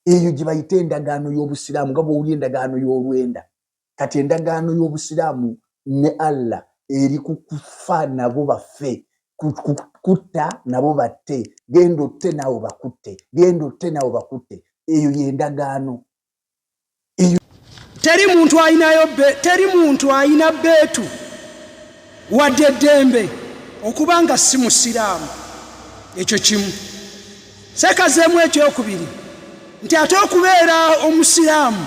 eyo gye bayita endagaano y'obusiraamu nga bw'owulya endagaano y'olwenda kati endagaano y'obusiraamu ne Allah eri ku kufa nabo baffe kutta nabo batte genda otte nabo bakutte genda otte nabo bakutte eyo y'endagaano. Teri muntu ayina beetu wadde eddembe okuba nga si musiraamu. Ekyo kimu. Sekazeemu ekyokubiri nti ate okubeera omusiraamu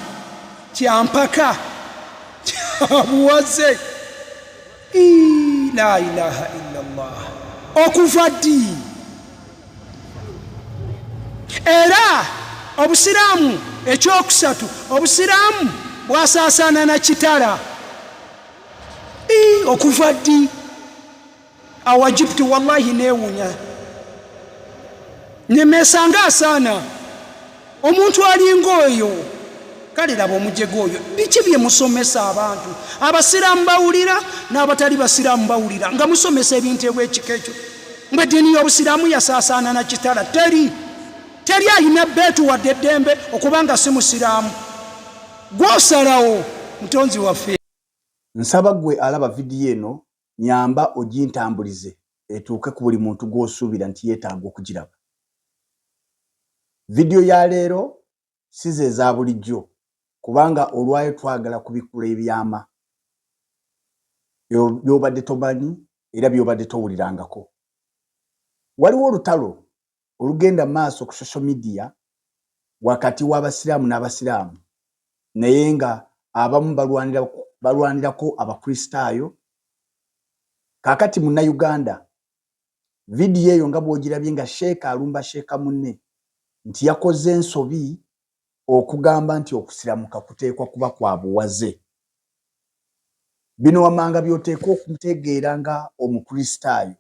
kyampaka kyabuwaze. La ilaha illallah. Okuva ddi. Era obusiraamu ekyokusatu obusiraamu bwasaasaana na kitala. Okuva ddi. Awajibtu wallahi neewunya nemesanga asaana omuntu alinga oyo. Kale laba omujego oyo biki bye musomesa abantu abasiraamu bawulira n'abatali basiraamu bawulira nga musomesa ebintu ebwekiko ekyo mbe ddiini y'obusiraamu yasaasaana na kitala. Teri alina beetu wadde eddembe okuba nga si musiraamu. Gw'osalawo mutonzi waffe. Nsaba gwe alaba vidiyo eno nyamba ogintambulize etuuke ku buli muntu gw'osuubira nti yeetaaga okugiraba. Vidiyo ya leero si ze za bulijjo kubanga olwayo twagala kubikula ebyama by'obadde tomanyi era by'obadde towulirangako. Waliwo olutalo olugenda maaso ku social media wakati w'abasiraamu n'abasiraamu naye nga abamu balwanirako abakristaayo. Kaakati munnayuganda vidiyo eyo nga bw'ogirabye nga sheeka alumba sheeka munne nti yakoze ensobi okugamba nti okusiramuka kuteekwa kuba kwa buwaze. Bino wamanga by'oteekwa okumutegeera nga omukristaayo.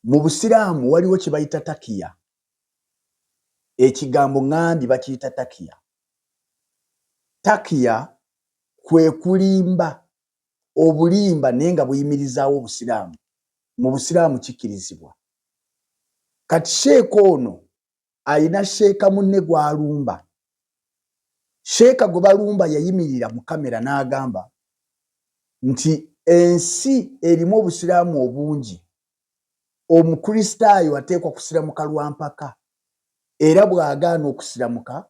Mu busiraamu waliwo kye bayita takiya. Ekigambo ŋŋambi bakiyita takiya. Takiya kwe kulimba obulimba naye nga buyimirizaawo obusiraamu. Mu busiraamu kikkirizibwa. Kati sheeka ono ayina sheeka munne gw'alumba. Sheeka gwe balumba yayimirira mu kamera n'agamba nti ensi erimu obusiraamu obungi. Omukristaayo ateekwa kusiramuka lwampaka era bw'agaana okusiramuka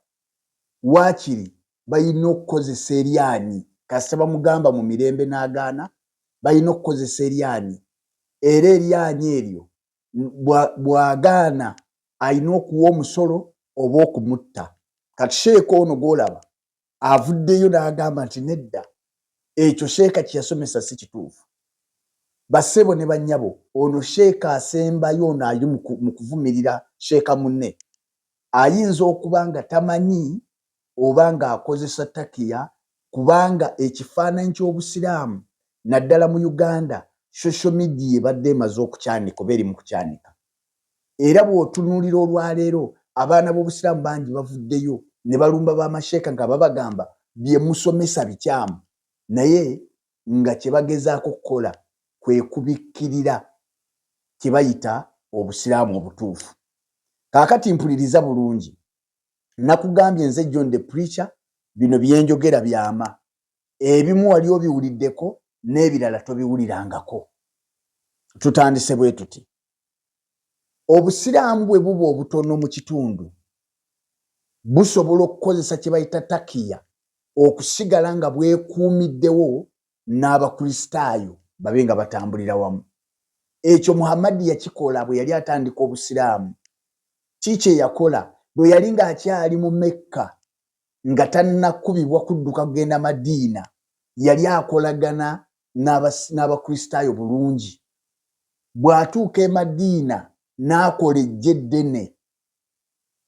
waakiri balina okukozesa eryanyi kasita bamugamba mu mirembe n'agaana balina okukozesa eryanyi era eryanyi eryo bw'agaana alina okuwa omusolo oba okumutta. Kati sheeka ono gw'olaba avuddeyo n'agamba nti nedda ekyo sheeka kye yasomesa si kituufu. Bassebo ne bannyabo ono sheeka asembayo ono ali mu kuvumirira sheeka munne ayinza okuba nga tamanyi oba ng'akozesa takiya kubanga ekifaananyi ky'obusiraamu naddala mu Uganda social media ebadde emaze okukyanika oba eri mu kukyanika. Era bw'otunuulira olwaleero abaana b'obusiraamu bangi bavuddeyo ne balumba b'amasheeka nga babagamba bye musomesa bikyamu naye nga kye bagezaako okukola kwe kubikkirira kye bayita obusiraamu obutuufu. Kaakati mpuliriza bulungi. Nakugambye nze John the Preacher bino byenjogera byama. Ebimu wali obiwuliddeko n'ebirala tobiwulirangako. Tutandise bwe tuti. Obusiraamu bwe buba obutono mu kitundu busobola okukozesa kye bayita takiya okusigala nga bwekuumiddewo n'abakristaayo babe nga batambulira wamu. Ekyo Muhammadi yakikola bwe yali atandika obusiraamu. Kiki yakola bwe yali ng'akyali mu Mekka nga tannakubibwa kudduka kugenda Madiina yali akolagana n'abakristaayo bulungi. Bw'atuuka e Madiina n'akola eggye eddene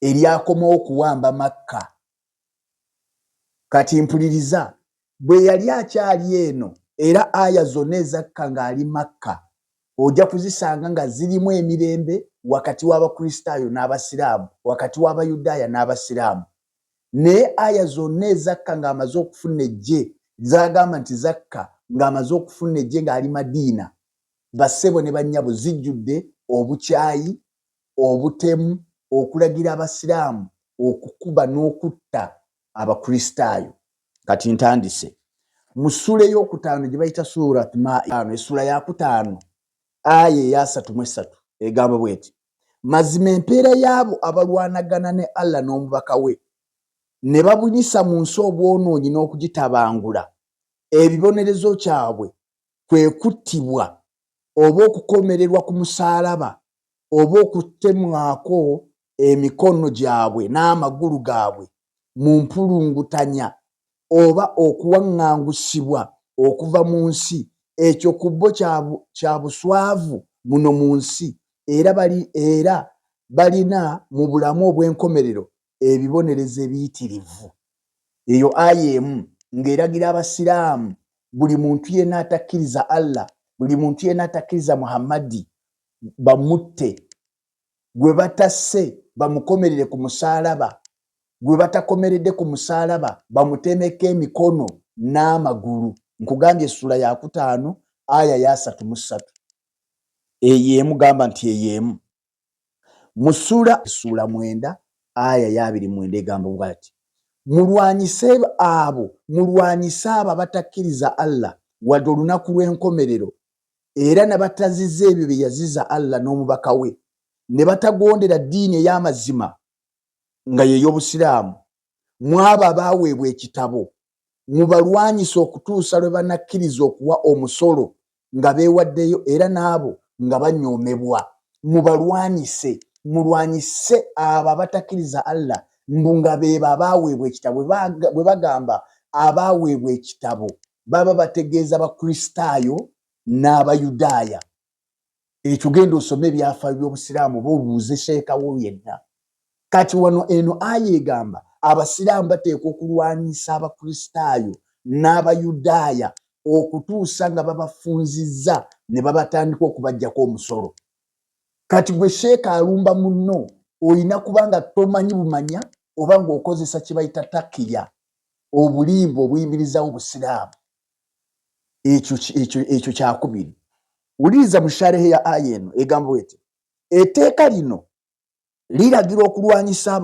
eryakomawo okuwamba Makka. Kati mpuliriza bwe yali akyali eno era aya zonna ezakka ng'ali Makka ojja kuzisanga nga zirimu emirembe wakati w'abakristaayo n'abasiraamu wakati w'abayudaaya n'abasiraamu. Naye aya zonna ezakka ng'amaze okufuna eggye zagamba nti zakka ng'amaze okufuna eggye ng'ali Madiina bassebo ne bannyabo zijjudde obukyayi obutemu okulagira abasiraamu okukuba n'okutta abakristaayo. Kati ntandise mu ssula ey'okutaano gye bayita surat Maa'ida, essula ya kutaano aya eya 33 egamba bweti: mazima empeera y'abo abalwanagana ne Allah n'omubaka we ne babunyisa mu nsi obwonoonyi n'okugitabangula, ebibonerezo kyabwe kwe kuttibwa oba okukomererwa ku musaalaba oba okutemwako emikono gyabwe n'amagulu gaabwe mu mpulungutanya oba okuwaŋŋangusibwa okuva mu nsi. Ekyo kubbo kya buswavu muno mu nsi, era balina mu bulamu obw'enkomerero ebibonerezo ebiyitirivu. Eyo aya emu ng'eragira abasiraamu buli muntu yenna atakkiriza Allah, buli muntu yenna atakkiriza Muhammadi bamutte, gwe batasse bamukomerere ku musaalaba, gwe batakomeredde ku musaalaba bamutemeko emikono n'amagulu. Nkugambye essula ya kutaano aya ya 33 ey'emu gamba nti ey'emu. Mu essula 9 aya ya 29 egamba bw'ati: mulwanyise abo abatakkiriza Allah wadde olunaku lw'enkomerero, era ne bataziza ebyo bye yaziza Allah n'omubaka we, ne batagondera ddiini ey'amazima nga ye y'Obusiraamu. Mu abo abaaweebwa ekitabo mubalwanyise okutuusa lwe banakkiriza okuwa omusolo nga beewaddeyo, era n'abo nga banyoomebwa. Mubalwanyise, mulwanyise abo abatakkiriza Allah nga beebo abaaweebwa ekitabo. Bwe bagamba abaaweebwa ekitabo baba bategeeza Abakristaayo n'Abayudaaya. Ekyo genda osome ebyafaayo by'Obusiraamu oba obuuze sheekawo yenna. Kati wano eno aya egamba abasiraamu bateekwa okulwanyisa Abakristaayo n'Abayudaaya okutuusa nga babafunzizza ne babatandika okubaggyako omusolo. Kati gwe sheeka alumba munno olina kubanga tomanyi bumanya oba ng'okozesa kye bayita takiya, obulimba obuyimirizawo Obusiraamu. Ekyo kyakubiri. Wuliriza mu sharehe ya aya eno egamba bweti: etteeka lino liragira okulwanyisa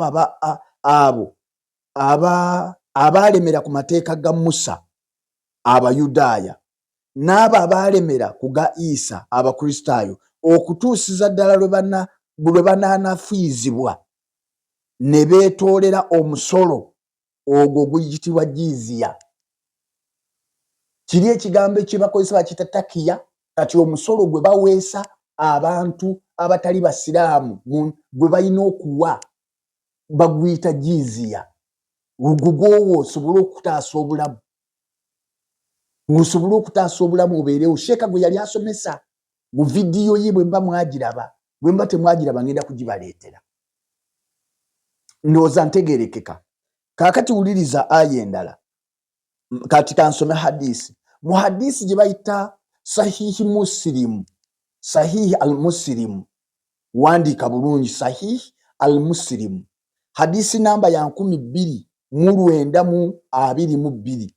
abo abaalemera ku mateeka ga Musa Abayudaaya, n'abo abaalemera ku ga Isa Abakristaayo, okutuusiza ddala lwe banaanafiizibwa ne beetoolera omusolo ogwo guyitibwa jiziya. Kiri ekigambo ekyo bakozesa bakiyita takiya. Kati omusolo gwe baweesa abantu abatali basiraamu gwe balina okuwa baguyita jiziya. Gugwowo osobole okutaasa obulamu, osobole okutaasa obulamu obeerewo. Sheeka gwe yali asomesa mu vidiyo ye, bwe mba mwagiraba, bwe mba temwagiraba ngenda kugibaleetera. Ndowooza ntegeerekeka. Kaakati wuliriza aya endala. Kati kansome hadisi. Mu hadisi gye bayita sahihi Muslimu, sahihi al-Muslimu, wandiika bulungi sahihi al-Muslimu, hadisi namba ya 2922,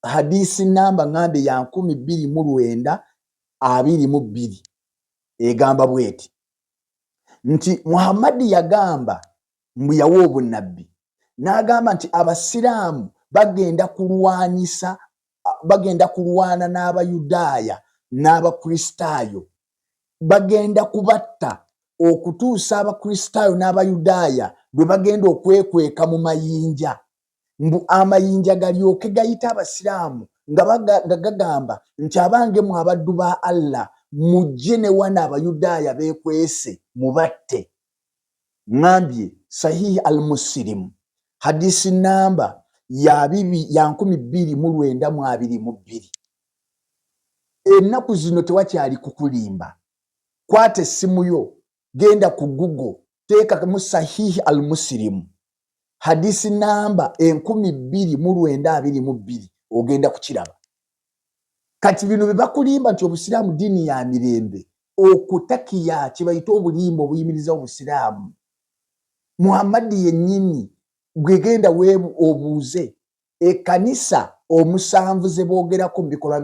hadisi namba ngambe ya 2922 egamba bweti nti Muhammadi yagamba mbu yawa obunnabbi, n'agamba nti abasiraamu bagenda kulwana n'Abayudaaya n'Abakristaayo, bagenda kubatta okutuusa Abakristaayo n'Abayudaaya bwe bagenda okwekweka mu mayinja, mbu amayinja galyoke gayita abasiraamu nga gagamba nti abange mu abaddu ba Allah mujje ne wana Abayudaaya beekwese mubatte. Ngambye sahihi al-Muslimu, hadisi namba ya 2922. Ennaku zino tewakyali kukulimba. Kwata essimu yo, genda ku Google, teeka mu sahihi al-Muslimu, hadisi namba 2922, ogenda kukiraba. Kati bino bye bakulimba nti Obusiraamu ddiini ya mirembe, okutakiya kye bayita obulimba obuyimiriza Obusiraamu. Muhammadi yennyini gwe genda obuuze ekkanisa omusanvu ze boogerako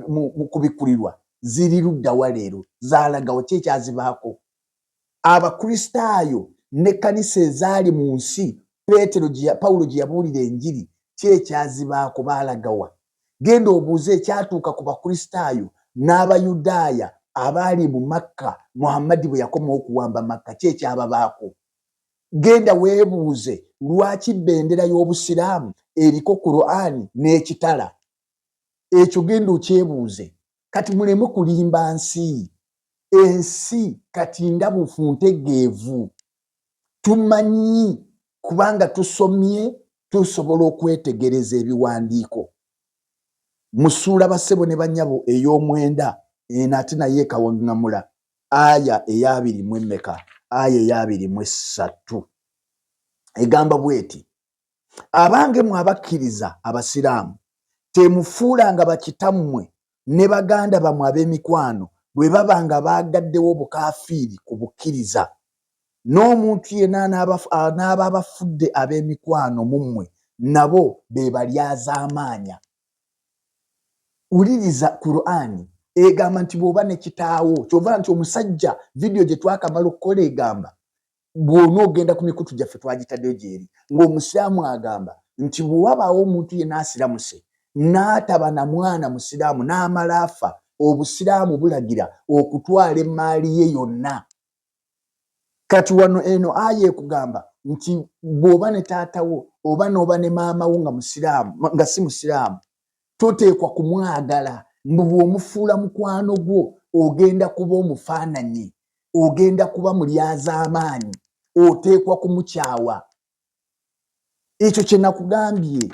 mu kubikulirwa ziri ludda wa leero, zaalagawo ki ekyazibaako? Abakristaayo n'ekkanisa ezaali mu nsi Pawulo gye yabuulira enjiri kyekyazibaako baalagawa. Genda obuuze ekyatuuka ku Bakristaayo n'Abayudaaya abaali mu Makka Muhammadi bwe yakomawo okuwamba Makka kyekyababaako. Genda weebuuze lwaki bendera y'Obusiraamu eriko Qur'ani n'ekitala. Ekyo genda okyebuuze. Kati muleme kulimba nsi. Ensi kati ndabufu ntegeevu. Tumanyi kubanga tusomye tusobola okwetegereza ebiwandiiko. Musuula bassebo ne bannyabo ey'omwenda eno ate naye kawaŋŋamula aya eya 24 aya eya 23 egamba bweti, abange mwe abakkiriza Abasiraamu temufuulanga bakitammwe ne baganda bamwe ab'emikwano bwe babanga baagaddewo obukaafiiri ku bukkiriza. N'omuntu yenna n'aba abafudde ab'emikwano mu mmwe nabo be balyazaamaanya. Uliriza Qur'ani egamba nti bw'oba ne kitaawo kyova nti omusajja vidiyo gye twakamala okukola egamba bw'ona ogenda ku mikutu gyaffe twagitaddeyo gyeri ng'Omusiraamu agamba nti bwe wabaawo omuntu yenna asiramuse n'ataba na mwana Musiraamu n'amala afa, Obusiraamu bulagira okutwala emmaali ye yonna. Kati wano eno aya ekugamba nti bw'oba ne taatawo oba n'oba ne maamawo nga si Musiraamu toteekwa kumwagala. Bw'omufuula mukwano gwo ogenda kuba omufaananyi, ogenda kuba mulyazaamaanyi, oteekwa kumukyawa. Ekyo kye nakugambye,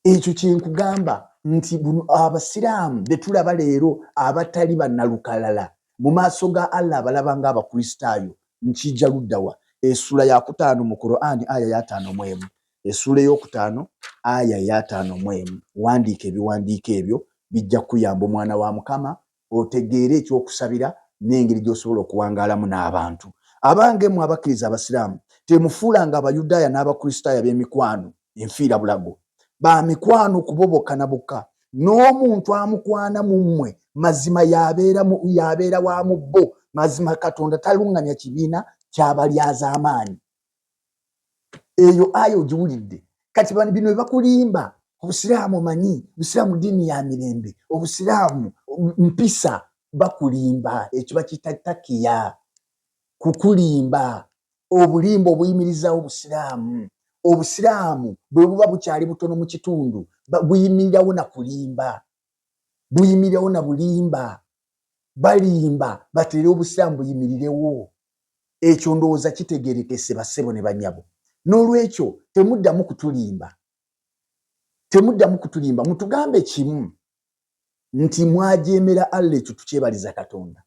ekyo kye nkugamba nti Abasiraamu be tulaba leero abatali bannalukalala mu maaso ga Allah abalaba ng'Abakristaayo nkijja luddawa. Essula ya 5 mu Qur'ani aya ya 51. Essula ey'okutaano aya ya 51. Wandiika ebiwandiiko ebyo bijja kuyamba omwana wa Mukama otegeere ekyokusabira n'engeri gy'osobola okuwangaalamu n'abantu. Abange mwe abakkiriza Abasiraamu temufuulanga Abayudaaya n'Abakristaayo b'emikwano enfiira bulago. Ba mikwano kuboboka na bokka. N'omuntu amukwana mu mmwe mazima yabeera wa mubbo. Mazima Katonda talungamya kibiina ky'abalyazaamaanyi. Eyo ayo ogiwulidde. Kati bino bye bakulimba. Obusiraamu manyi, Obusiraamu ddiini ya mirembe, Obusiraamu mpisa, bakulimba. Ekyo bakiyita takiya, kukulimba. Obulimba obuyimirizaawo Obusiraamu. Obusiraamu bwe buba bukyali butono mu kitundu buyimirirawo na kulimba, buyimirirawo na bulimba. Balimba batere Obusiraamu buyimirirewo. Ekyo ndowooza kitegeerekese bassebo ne bannyabo. N'olwekyo temuddamu kutulimba, temuddamu kutulimba. Mutugambe kimu nti mwajeemera Allah, ekyo tukyebaliza Katonda.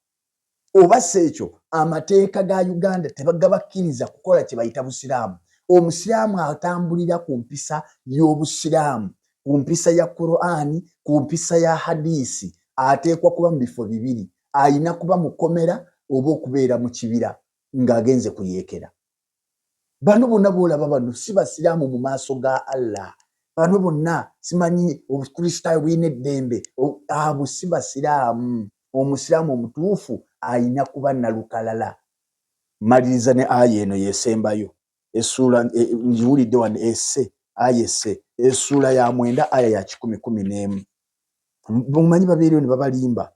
Oba si ekyo amateeka ga Uganda tebagabakkiriza kukola kye bayita Busiraamu. Omusiraamu atambulira ku mpisa y'Obusiraamu, ku mpisa ya Qur'ani, ku mpisa ya hadisi, ateekwa kuba mu bifo bibiri. Ayina kuba mukomera oba okubeera mu kibira ng'agenze kuyeekera. Bano bonna boolaba bano si Basiraamu mu maaso ga Allah. Bano bonna simanyi Obukristaayo buyina eddembe. Abo si Basiraamu. Omusiraamu omutuufu ayina kuba nalukalala. Maliriza ne aya eno yesembayo. Essula njiwulidde wano aya esse. Essula ya 9 aya ya 10:11. Mumanyi babeereyo ne babalimba.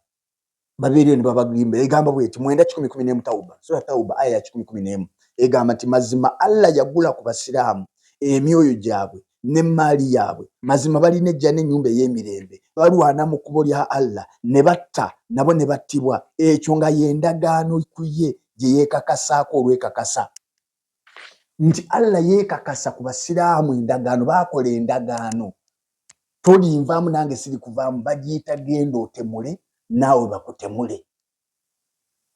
Babeereyo ne babalimba. Egamba bweti 9:10:11 Tauba. Sura Tauba aya ya 10:11. Egamba nti mazima Allah yagula ku Basiraamu emyoyo gyabwe n'emmaali yaabwe. Mazima balina ejja n'ennyumba ey'emirembe. Balwana mu kkubo lya Allah ne batta nabo ne battibwa. Ekyo nga y'endagaano ku ye gye yeekakasaako olwekakasa. Nti Allah yeekakasa ku Basiraamu endagaano, baakola endagaano. Tolinvaamu nange siri kuvaamu, bagiyita genda otemule naawe bakutemule.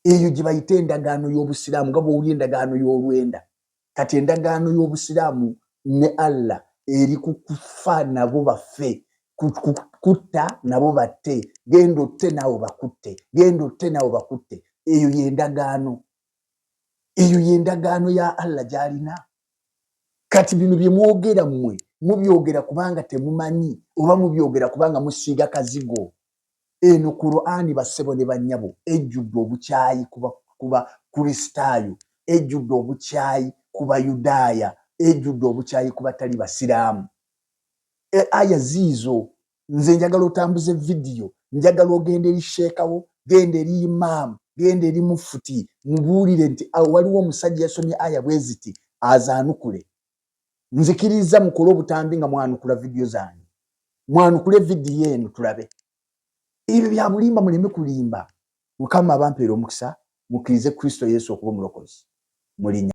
Eyo gye bayita endagaano y'Obusiraamu nga bw'owulira endagaano y'olwenda. Kati endagaano y'Obusiraamu ne Allah eri ku kufa nabo bafe, kutta nabo batte, genda otte naawe bakutte, genda otte naawe bakutte. Eyo y'endagaano. Eyo y'endagaano ya Allah gy'alina. Kati bino bye mwogera mmwe mubyogera kubanga temumanyi oba mubyogera kubanga musiiga kazigo. Eno Qur'ani bassebo ne bannyabo ejjudde obukyayi kuba Kristaayo, ejjudde obukyayi ku Bayudaaya, ejjudde obukyayi ku batali basiraamu. Aya ziizo nze njagala otambuze vidiyo, njagala ogenda eri sheekawo, genda eri imaamu, genda eri mufuti, mubuulire nti waliwo omusajja yasomye aya bwe ziti azaanukule. Nzikiriza mukole obutambi nga mwanukula vidiyo zange, mwanukule vidiyo eno tulabe. Ebyo bya bulimba muleme kulimba. Mukama abampeera omukisa, mukkirize Kristo Yesu okuba omulokozi. Mulinya